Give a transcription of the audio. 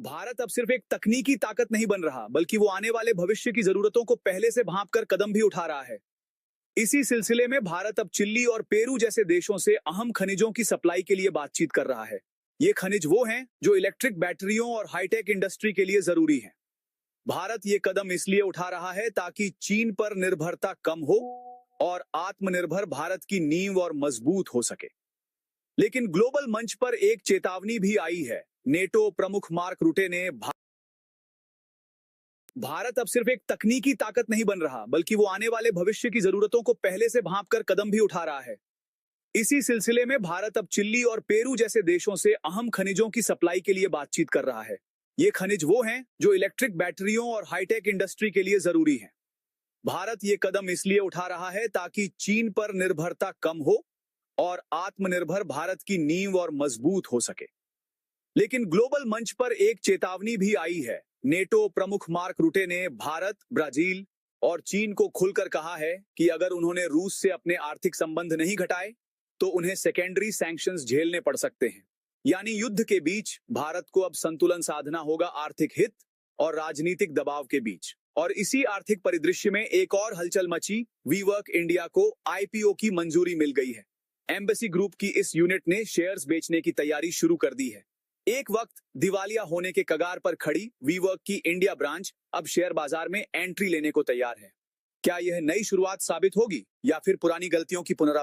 भारत अब सिर्फ एक तकनीकी ताकत नहीं बन रहा, बल्कि वो आने वाले भविष्य की जरूरतों को पहले से भांपकर कदम भी उठा रहा है। इसी सिलसिले में भारत अब चिली और पेरू जैसे देशों से अहम खनिजों की सप्लाई के लिए बातचीत कर रहा है। ये खनिज वो हैं जो इलेक्ट्रिक बैटरियों और हाईटेक इंडस्ट्री के लिए जरूरी हैं। भारत ये कदम इसलिए उठा रहा है ताकि चीन पर निर्भरता कम हो और आत्मनिर्भर भारत की नींव और मजबूत हो सके। लेकिन ग्लोबल मंच पर एक चेतावनी भी आई है। नेटो प्रमुख मार्क रुटे ने भारत अब सिर्फ एक तकनीकी ताकत नहीं बन रहा, बल्कि वो आने वाले भविष्य की जरूरतों को पहले से भांपकर कदम भी उठा रहा है। इसी सिलसिले में भारत अब चिली और पेरू जैसे देशों से अहम खनिजों की सप्लाई के लिए बातचीत कर रहा है। ये खनिज वो हैं जो इलेक्ट्रिक बैटरियों और हाईटेक इंडस्ट्री के लिए जरूरी हैं। भारत ये कदम इसलिए उठा रहा है ताकि चीन पर निर्भरता कम हो और आत्मनिर्भर भारत की नींव और मजबूत हो सके। लेकिन ग्लोबल मंच पर एक चेतावनी भी आई है। नेटो प्रमुख मार्क रुटे ने भारत, ब्राजील और चीन को खुलकर कहा है कि अगर उन्होंने रूस से अपने आर्थिक संबंध नहीं घटाए तो उन्हें सेकेंडरी सैंक्शंस झेलने पड़ सकते हैं। यानी युद्ध के बीच भारत को अब संतुलन साधना होगा आर्थिक हित और राजनीतिक दबाव के बीच। और इसी आर्थिक परिदृश्य में एक और हलचल मची। वीवर्क इंडिया को आईपीओ की मंजूरी मिल गई है। एम्बेसी ग्रुप की इस यूनिट ने शेयर्स बेचने की तैयारी शुरू कर दी है। एक वक्त दिवालिया होने के कगार पर खड़ी वीवर्क की इंडिया ब्रांच अब शेयर बाजार में एंट्री लेने को तैयार है। क्या यह नई शुरुआत साबित होगी या फिर पुरानी गलतियों की पुनरावृत्ति?